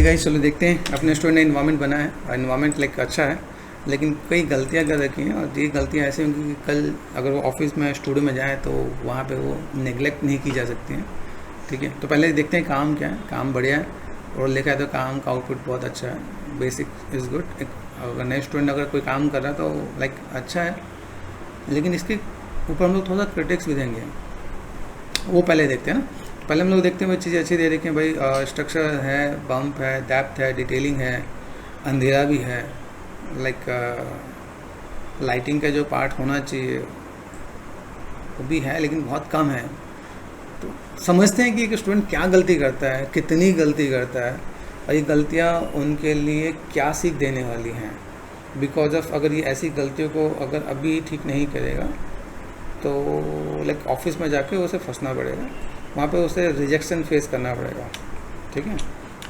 Guys चलो देखते हैं। अपने स्टूडेंट ने इन्वायरमेंट बना है और इन्वायरमेंट लाइक अच्छा है, लेकिन कई गलतियां कर रखी हैं और ये गलतियां ऐसी होंगी कि कल अगर वो ऑफिस में स्टूडियो में जाए तो वहाँ पे वो नेगलेक्ट नहीं की जा सकती हैं। ठीक है, तो पहले देखते हैं काम क्या है। काम बढ़िया है और लिखा है तो काम का आउटपुट बहुत अच्छा है। Basic is good. अगर नए स्टूडेंट अगर कोई काम कर रहा है तो लाइक अच्छा है, लेकिन इसके ऊपर हम लोग थोड़ा सा क्रिटिक्स भी देंगे। वो पहले देखते हैं ना। पहले हम लोग देखते हैं भाई चीज़ें अच्छी दे रखी हैं भाई। स्ट्रक्चर है, बम्प है, डेप्थ है, डिटेलिंग है, अंधेरा भी है, लाइक लाइटिंग का जो पार्ट होना चाहिए वो भी है, लेकिन बहुत कम है। तो समझते हैं कि एक स्टूडेंट क्या गलती करता है, कितनी गलती करता है और ये गलतियाँ उनके लिए क्या सीख देने वाली हैं। बिकॉज ऑफ अगर ये ऐसी गलतियों को अगर अभी ठीक नहीं करेगा तो लाइक ऑफिस में जाके उसे फंसना पड़ेगा, वहाँ पे उसे रिजेक्शन फेस करना पड़ेगा। ठीक है,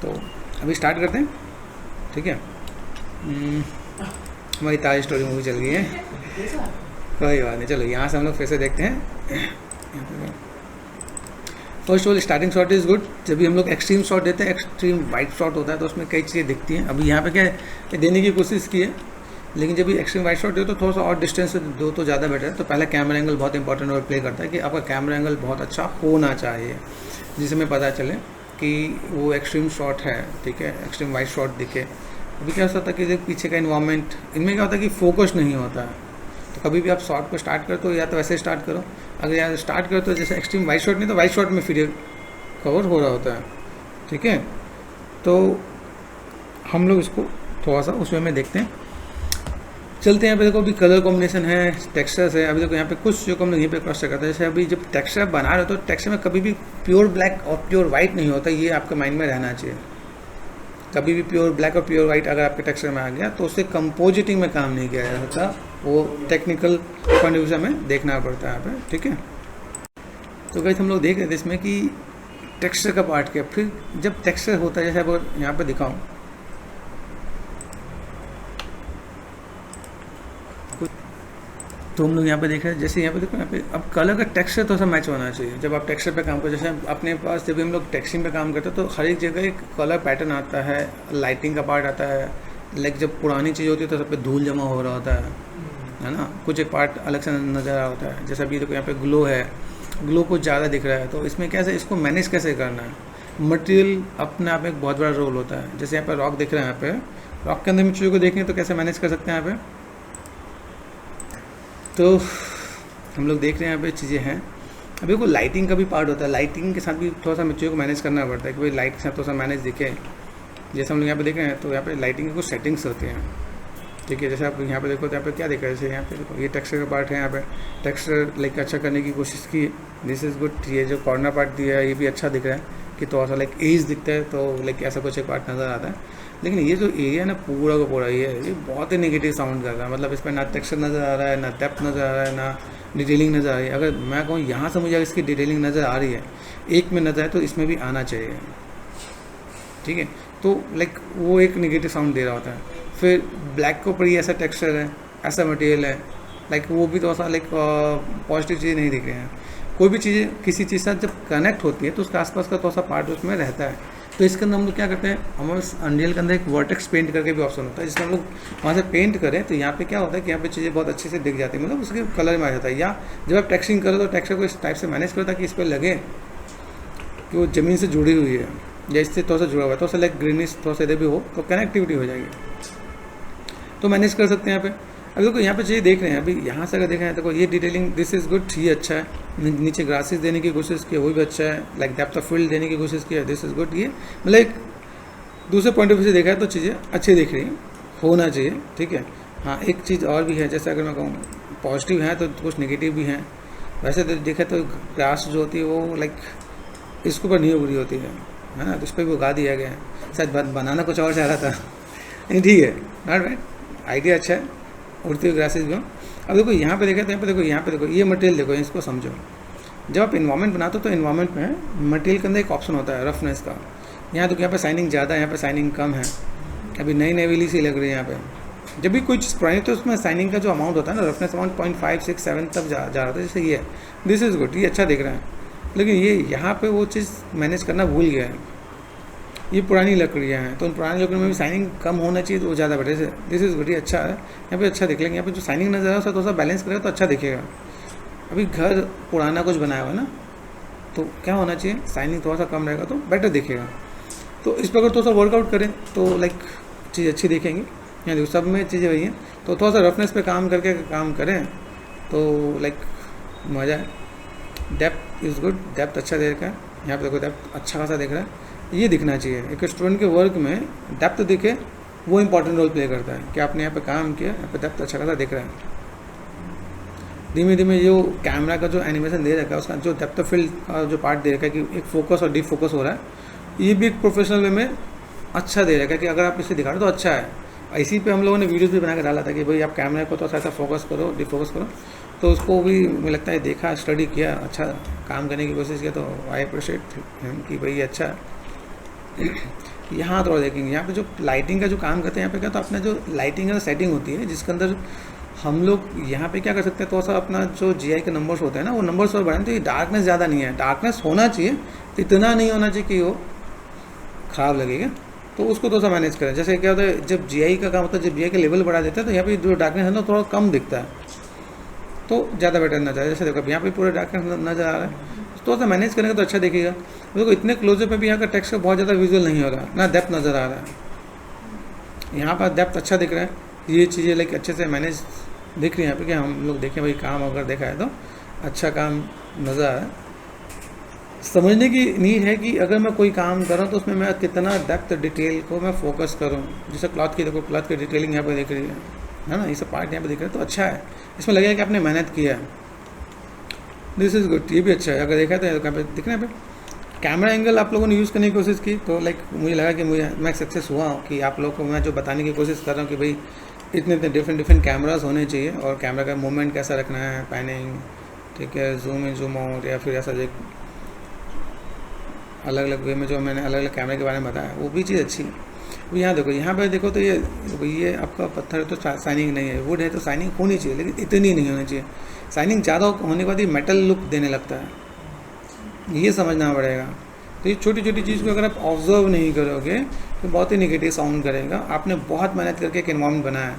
तो अभी स्टार्ट करते हैं। ठीक है, हमारी ताज स्टोरी मूवी चल गई है, कोई बात नहीं। चलो यहाँ से हम लोग फिर से देखते हैं। First of all starting shot is good. जब भी हम लोग एक्सट्रीम शॉट देते हैं, एक्सट्रीम वाइड शॉट होता है तो उसमें कई चीज़ें दिखती हैं। अभी यहाँ पे क्या है देने की कोशिश की है, लेकिन जब भी एक्सट्रीम वाइड शॉट दो तो थोड़ा सा और डिस्टेंस से दो तो ज़्यादा बेटर है। तो पहला कैमरा एंगल बहुत इंपॉर्टेंट रोल प्ले करता है कि आपका कैमरा एंगल बहुत अच्छा होना चाहिए, जिससे हमें पता चले कि वो एक्सट्रीम शॉट है। ठीक है, एक्सट्रीम वाइड शॉट दिखे। अभी क्या होता है कि पीछे का इन्वायरमेंट, इनमें क्या होता है कि फोकस नहीं होता है। तो कभी भी आप शॉट को स्टार्ट करते हो या तो वैसे स्टार्ट करो। अगर यहाँ स्टार्ट करो तो जैसे एक्सट्रीम वाइड शॉट नहीं तो वाइड शॉट में फिर कवर हो रहा होता है। ठीक है, तो हम लोग इसको थोड़ा सा उस वे में देखते हैं। चलते हैं। यहाँ पे देखो अभी कलर कॉम्बिनेशन है, टेक्सचर्स है। अभी देखो यहाँ पे कुछ जो हम लोग यहीं पे क्रॉस चेक करते हैं। जैसे अभी जब टेक्सचर बना रहे हो तो टेक्सचर में कभी भी प्योर ब्लैक और प्योर वाइट नहीं होता, ये आपके माइंड में रहना चाहिए। कभी भी प्योर ब्लैक और प्योर वाइट अगर आपके टेक्सचर में आ गया तो उससे कंपोजिटिंग में काम नहीं किया जा सकता, वो टेक्निकल पॉइंट ऑफ व्यू से हमें देखना पड़ता है यहाँ पे। ठीक है, तो गाइस हम लोग देख रहे थे इसमें कि टेक्सचर का पार्ट क्या। फिर जब टेक्सचर होता है, जैसे अब यहाँ पे दिखाऊँ तो हम लोग यहाँ पे देख रहे हैं, जैसे यहाँ पे देखो यहाँ पे अब कलर का टेक्सचर थोड़ा सा मैच होना चाहिए। जब आप टेक्सचर पे काम करते हैं, जैसे अपने पास जब हम लोग टेक्सचरिंग पे काम करते हैं तो हर एक जगह एक कलर पैटर्न आता है, लाइटिंग का पार्ट आता है। लाइक जब पुरानी चीज़ होती है तो सब पे धूल जमा हो रहा होता है ना, कुछ एक पार्ट अलग से नज़र आ रहा होता है। जैसे अभी देखो यहाँ पे ग्लो है, ग्लो कुछ ज़्यादा दिख रहा है, तो इसमें कैसे इसको मैनेज कैसे करना है। मटेरियल अपने आप में एक बहुत बड़ा रोल होता है। जैसे यहाँ पे रॉक दिख रहा है, यहाँ पे रॉक के अंदर में चीज़ों को देखें तो कैसे मैनेज कर सकते हैं यहाँ पे। तो हम लोग देख रहे हैं यहाँ पे चीज़ें हैं। अभी कोई लाइटिंग का भी पार्ट होता है, लाइटिंग के साथ भी थोड़ा सा चीज़ों को मैनेज करना पड़ता है कि भाई लाइट के साथ थोड़ा सा मैनेज दिखे। जैसे हम लोग यहाँ पे देख रहे हैं तो यहाँ पे लाइटिंग की कुछ सेटिंग्स होती हैं। ठीक है, जैसे आप यहाँ पे देखो तो यहाँ पे क्या दिखा है, जैसे यहाँ पे देखो ये टेक्सचर का पार्ट है। यहाँ पे टेक्सचर लाइक अच्छा करने की कोशिश की, दिस इज़ गुड। ये जो कॉर्नर पार्ट दिया है ये भी अच्छा दिख रहा है कि थोड़ा सा लाइक एज दिखता है, तो लाइक ऐसा कुछ एक पार्ट नज़र आता है। लेकिन ये जो एरिया ना पूरा का पूरा ये बहुत ही नेगेटिव साउंड कर रहा है। मतलब इसमें ना टेक्सचर नज़र आ रहा है, ना डेप्थ नज़र आ रहा है, ना डिटेलिंग नज़र आ रही है। अगर मैं कहूँ यहाँ से मुझे इसकी डिटेलिंग नज़र आ रही है, एक में नज़र है तो इसमें भी आना चाहिए। ठीक है, तो लाइक वो एक नेगेटिव साउंड दे रहा होता है। फिर ब्लैक के ऊपर ही ऐसा टेक्सचर है, ऐसा मटेरियल है, लाइक वो भी थोड़ा सा लाइक पॉजिटिव चीज़ें नहीं दिख रही हैं। कोई भी चीज़ें किसी चीज़ से जब कनेक्ट होती है तो उसके आसपास का थोड़ा सा पार्ट उसमें रहता है। तो इसके अंदर हम लोग क्या करते हैं, हमारे अनरियल के अंदर एक वर्टेक्स पेंट करके भी ऑप्शन होता है, जिसमें हम लोग वहाँ से पेंट करें तो यहाँ पे क्या होता है कि यहाँ पे चीज़ें बहुत अच्छे से दिख जाती है, मतलब उसके कलर में आ जाता है। या जब आप टेक्सचरिंग करो तो टेक्सचर को इस टाइप से मैनेज करो ताकि इस पर लगे कि वो ज़मीन से जुड़ी हुई है या इससे थोड़ा सा जुड़ा हुआ है, थोड़ा सा लाइक ग्रीनिश थोड़ा सा इधर भी हो तो कनेक्टिविटी हो जाएगी, तो मैनेज कर सकते हैं यहाँ पे। अभी देखो यहाँ पे चीज़ देख रहे हैं, अभी यहाँ से अगर देख रहे हैं तो ये डिटेलिंग दिस इज़ गुड, ये अच्छा है। नीचे ग्रासेस देने की कोशिश की, वो भी अच्छा है। लाइक डेप्थ ऑफ फील्ड देने की कोशिश की है, दिस इज़ गुड। ये मतलब एक दूसरे पॉइंट ऑफ व्यू से देखा है तो चीज़ें अच्छी दिख रही हैं, होना चाहिए। ठीक है, हाँ एक चीज़ और भी है, जैसे अगर मैं कहूँ पॉजिटिव है तो कुछ नेगेटिव भी हैं। वैसे तो देखा तो ग्रास जो होती है वो लाइक इसके ऊपर नहीं उग रही होती है ना, तो उस पर भी उगा दिया गया है। शायद बनाना कुछ और चाह रहा था, नहीं ठीक है, नॉट बैड, आइडिया अच्छा है। उड़ती हुई ग्रासेस भी हो। अब देखो यहाँ पे देखा तो यहाँ पे देखो ये मटेरियल देखो, इसको समझो। जब आप इन्वायरमेंट बनाते हो तो इन्वायरमेंट में मटेरियल के अंदर एक ऑप्शन होता है रफनेस का। यहाँ देखो यहाँ पे साइनिंग ज़्यादा है, यहाँ पे साइनिंग कम है। अभी नई नेवीली सी लग रही है यहाँ पे। जब भी कोई चीज़ पुरानी तो उसमें साइनिंग का जो अमाउंट होता है ना, रफनेस अमाउंट 0.5, 6, 7 तक जा रहा था। जैसे ये दिस इज़ गुड, ये अच्छा दिख रहा है। लेकिन ये यहाँ पे वो चीज़ मैनेज करना भूल गया है। ये पुरानी लकड़ियाँ हैं, तो उन पुरानी लकड़ियों में भी साइनिंग कम होना चाहिए, तो वो ज़्यादा बेटर है। दिस इज़ वेरी अच्छा है, यहाँ पे अच्छा देख लेंगे। यहाँ पे जो साइनिंग नज़र आ रहा है उसका थोड़ा सा बैलेंस करेगा तो अच्छा दिखेगा। अभी घर पुराना कुछ बनाया हुआ है ना, तो क्या होना चाहिए, साइनिंग थोड़ा सा कम रहेगा तो बेटर दिखेगा। तो इस पर अगर थोड़ा सा वर्कआउट करें तो लाइक चीज़ अच्छी दिखेंगी। यहाँ देखो सब में चीज़ें वही हैं, तो थोड़ा सा रफनेस पे काम करके काम करें तो लाइक मज़ा है। डेप्थ इज़ गुड, डेप्थ अच्छा दे रखा है। यहाँ पे देखो डेप्थ अच्छा खासा दिख रहा है, ये दिखना चाहिए। एक स्टूडेंट के वर्क में डेप्थ दिखे वो इंपॉर्टेंट रोल प्ले करता है कि आपने यहाँ पे काम किया, यहाँ पे डेप्थ अच्छा खासा दिख रहा है। धीमे धीमे जो कैमरा का जो एनिमेशन दे रखा है उसका जो डेप्थ ऑफ फील्ड का जो पार्ट दे रखा है कि एक फोकस और डीप फोकस हो रहा है, ये भी एक प्रोफेशनल वे में अच्छा दे रखा है कि अगर आप इसे दिखा रहे हो तो अच्छा है। इसी पे हम लोगों ने वीडियोस भी बना के डाला था कि भाई आप कैमरा को तो ऐसा फोकस करो, डीप फोकस करो, तो उसको भी मुझे लगता है देखा, स्टडी किया, अच्छा काम करने की कोशिश किया, तो आई अप्रिशिएट कि भाई अच्छा है। यहाँ थोड़ा देखेंगे, यहाँ पे जो लाइटिंग का जो काम करते हैं यहाँ पे क्या, तो अपना जो लाइटिंग का सेटिंग होती है जिसके अंदर हम लोग यहाँ पे क्या कर सकते हैं, थोड़ा सा अपना जो GI के नंबर्स होते हैं ना वो नंबर्स और बढ़ाएं, तो ये डार्कनेस ज़्यादा नहीं है, डार्कनेस होना चाहिए, इतना नहीं होना चाहिए कि वो ख़राब लगेगा, तो उसको थोड़ा सा मैनेज करें। जैसे क्या होता है जब GI का काम होता है, जब GI का लेवल बढ़ा देता है तो यहाँ पे जो डार्कनेस है ना थोड़ा कम दिखता है, तो ज़्यादा बेटर नजर आ। जैसे देखो यहाँ पे पूरा डार्कनेस नज़र आ रहा है, तो थोड़ा मैनेज करेंगे तो अच्छा दिखेगा। देखो इतने क्लोजअप में भी यहाँ का टेक्स्ट का बहुत ज़्यादा विजुअल नहीं हो रहा ना, डेप्थ नज़र आ रहा है। यहाँ पर डेप्थ अच्छा दिख रहा है, ये चीज़ें लाइक अच्छे से मैनेज दिख रही है यहाँ पे कि हम लोग देखें भाई काम अगर देखा है तो अच्छा काम नज़र आ रहा है। समझने की नीड है कि अगर मैं कोई काम कर रहा हूँ तो उसमें मैं कितना डेप्थ डिटेल को मैं फोकस करूँ। जैसे क्लॉथ की देखो, क्लॉथ की डिटेलिंग यहाँ पे दिख रही है ना, ये सब पार्ट यहाँ पे दिख रहा है, तो अच्छा है, इसमें लगेगा कि आपने मेहनत किया है। दिस इज़ गुड, ये भी अच्छा है। अगर देखा तो यहाँ पे दिख रहा है कैमरा एंगल आप लोगों ने यूज़ करने की कोशिश की, तो लाइक मुझे लगा कि मैं सक्सेस हुआ हूँ कि आप लोगों को मैं जो बताने की कोशिश कर रहा हूँ कि भाई इतने डिफरेंट कैमरास होने चाहिए और कैमरा का मूवमेंट कैसा रखना है, पैनिंग, ठीक है, जूम इन जूम आउट, या फिर ऐसा जो अलग अलग वे में जो मैंने अलग अलग कैमरे के बारे में बताया वो भी चीज़ अच्छी है। तो यहाँ देखो, यहाँ पे देखो तो ये आपका पत्थर है तो साइनिंग नहीं है, वुड है तो साइनिंग होनी चाहिए, लेकिन इतनी नहीं होनी चाहिए। साइनिंग ज़्यादा होने के बाद ये मेटल लुक देने लगता है, ये समझना पड़ेगा। तो ये छोटी छोटी चीज़ को अगर आप ऑब्जर्व नहीं करोगे तो बहुत ही निगेटिव साउंड करेगा। आपने बहुत मेहनत करके एक इन्वायरमेंट बनाया है,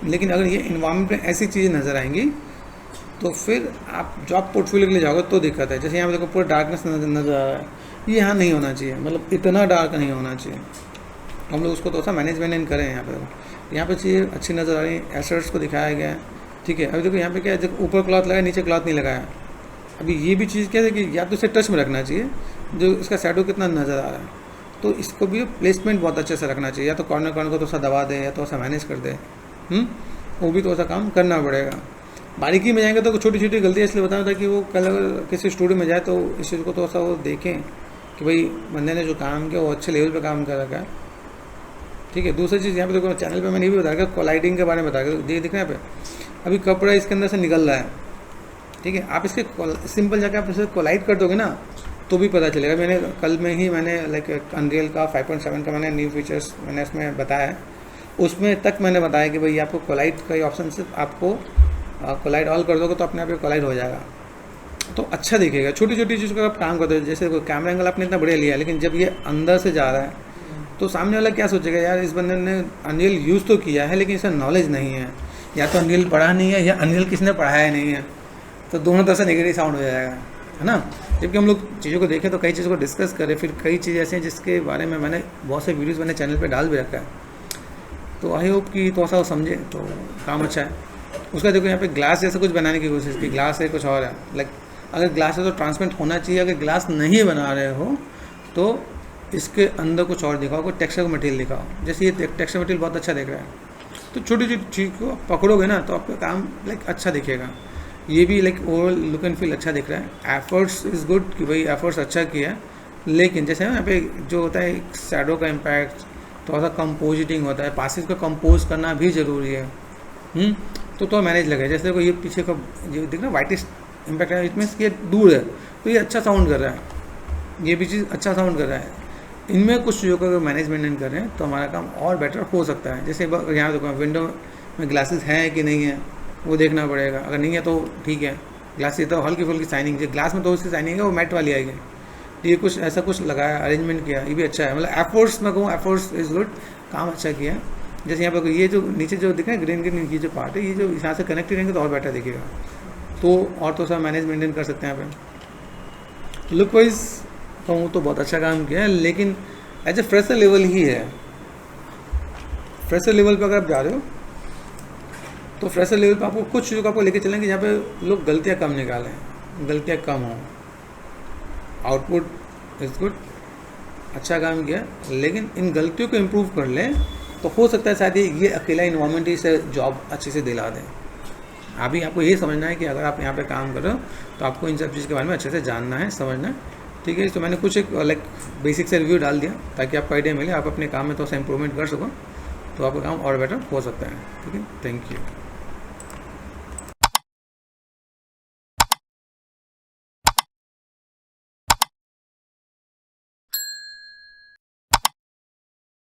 लेकिन अगर ये इन्वायरमेंट में ऐसी चीज़ें नज़र आएंगी तो फिर आप जॉब पोर्टफोलियो के लिए जाओगे तो दिक्कत है। जैसे यहाँ पे देखो पूरा डार्कनेस नज़र आ रहा है, ये यहाँ नहीं होना चाहिए, मतलब इतना डार्क नहीं होना चाहिए। हम लोग उसको थोड़ा सा मैनेजमेंट करें। यहाँ पे चीज़ें अच्छी नज़र आ रही है, एसेट्स को दिखाया गया है, ठीक है। अभी देखो यहाँ पे क्या है, ऊपर क्लॉथ लगाया, नीचे क्लॉथ नहीं लगाया। अभी ये भी चीज़ क्या है कि या तो इसे टच में रखना चाहिए, जो इसका शैडो कितना नज़र आ रहा है, तो इसको भी प्लेसमेंट बहुत अच्छे से रखना चाहिए। या तो कॉर्नर को थोड़ा सा दबा दे या थोड़ा सा मैनेज कर दे, वो भी थोड़ा सा काम करना पड़ेगा। बारीकी में जाएंगे तो छोटी छोटी गलतियाँ इसलिए बताना था कि वो कल अगर किसी स्टूडियो में जाए तो इस चीज़ को थोड़ा सा वो देखें कि भाई बंदे ने जो काम किया वो अच्छे लेवल पे काम कर रखा है, ठीक है। दूसरी चीज़ यहाँ पे देखो, चैनल पे मैंने ये भी बताया कोलाइडिंग के बारे में बताया, ये दिख रहा है पे अभी कपड़ा इसके अंदर से निकल रहा है, ठीक है। आप इसके सिंपल जाके आप इसे कोलाइड कर दोगे ना तो भी पता चलेगा। मैंने लाइक अनरियल का 5.7 का मैंने न्यू फीचर्स मैंने इसमें बताया है, उसमें तक मैंने बताया कि भाई आपको कोलाइड का ही ऑप्शन सिर्फ आपको कोलाइड ऑल कर दोगे तो अपने आप ये कोलाइड हो जाएगा, तो अच्छा दिखेगा। छोटी छोटी चीज़ का आप काम करते हो, जैसे कैमरा एंगल आपने इतना बढ़िया लिया, लेकिन जब ये अंदर से जा रहा है तो सामने वाला क्या सोचेगा, यार इस बंदे ने अनरियल यूज़ तो किया है लेकिन इसका नॉलेज नहीं है, या तो अनरियल पढ़ा नहीं है या अनरियल किसने पढ़ाया नहीं है, तो दोनों तरह से नेगेटिव साउंड हो जाएगा, है ना। जबकि हम लोग चीज़ों को देखें तो कई चीज़ों को डिस्कस करें, फिर कई चीज़ें ऐसी हैं जिसके बारे में मैंने बहुत से वीडियोज़ मैंने चैनल पर डाल भी रखा है, तो आई होप कि थोड़ा सा समझे तो काम अच्छा है। उसका देखो यहाँ पे ग्लास जैसा कुछ बनाने की कोशिश की, ग्लास है कुछ और है, लाइक अगर ग्लास है तो ट्रांसपेरेंट होना चाहिए। अगर ग्लास नहीं बना रहे हो तो इसके अंदर कुछ और दिखाओ, कोई टेक्सचर मटेरियल दिखाओ। जैसे ये टेक्सचर मटेरियल बहुत अच्छा दिख रहा है, तो छोटी छोटी चीज़ को पकड़ोगे ना तो आपका काम लाइक अच्छा दिखेगा। ये भी like overall look and feel अच्छा दिख रहा है। एफर्ट्स इज़ गुड कि भाई एफर्ट्स अच्छा किया, लेकिन जैसे यहाँ पे जो होता है शैडो का इम्पैक्ट, थोड़ा सा कंपोजिटिंग होता है, पासेज को कंपोज करना भी ज़रूरी है, तो मैनेज लगे। जैसे देखो ये पीछे का जो दिख रहा है वाइटिस्ट इम्पैक्ट है, इसमें ये दूर है तो ये अच्छा साउंड कर रहा है, ये भी चीज़ अच्छा साउंड कर रहा है। इनमें कुछ चीज़ों का अगर मैनेजमेंट कर रहे हैं तो हमारा काम और बेटर हो सकता है। जैसे यहाँ देखो विंडो में ग्लासेस हैं कि नहीं है वो देखना पड़ेगा, अगर नहीं है तो ठीक है, ग्लासेस तो हल्की फुल्की साइनिंग, जो ग्लास में तो उसकी साइनिंग है वो मैट वाली आएगी, ये कुछ ऐसा कुछ लगाया, अरेंजमेंट किया, ये भी अच्छा है। मतलब एफर्ट्स मैं कहूँ, एफर्ट्स इज गुड, काम अच्छा किया। जैसे यहाँ पर ये जो नीचे जो दिख रहा है ग्रीन ग्रीन, ये जो पार्ट है, ये जो यहाँ से कनेक्टेड रहेंगे तो और बेटर दिखेगा, तो और तो सा मैनेज मेंटेन कर सकते हैं यहाँ पे। लुक वाइज कहूँ तो बहुत अच्छा काम किया है, लेकिन एज ए फ्रेशर लेवल ही है। फ्रेशर लेवल पे अगर आप जा रहे हो तो फ्रेशर लेवल पे आपको कुछ चीज़ों को आपको लेके चलेंगे जहाँ पे लोग गलतियाँ कम निकालें, गलतियाँ कम हों। आउटपुट इज़ गुड, अच्छा काम किया, लेकिन इन गलतियों को इम्प्रूव कर लें तो हो सकता है शायद ये अकेला इन्वायरमेंट ही से जॉब अच्छे से दिला दें। अभी आपको ये समझना है कि अगर आप यहाँ पे काम कर रहे हो तो आपको इन सब चीज़ के बारे में अच्छे से जानना है, समझना है, ठीक है। तो मैंने कुछ एक लाइक बेसिक से रिव्यू डाल दिया ताकि आपको आइडिया मिले, आप अपने काम में थोड़ा सा इम्प्रूवमेंट कर सको, तो आपका काम और बेटर हो सकता है, ठीक है। Thank you.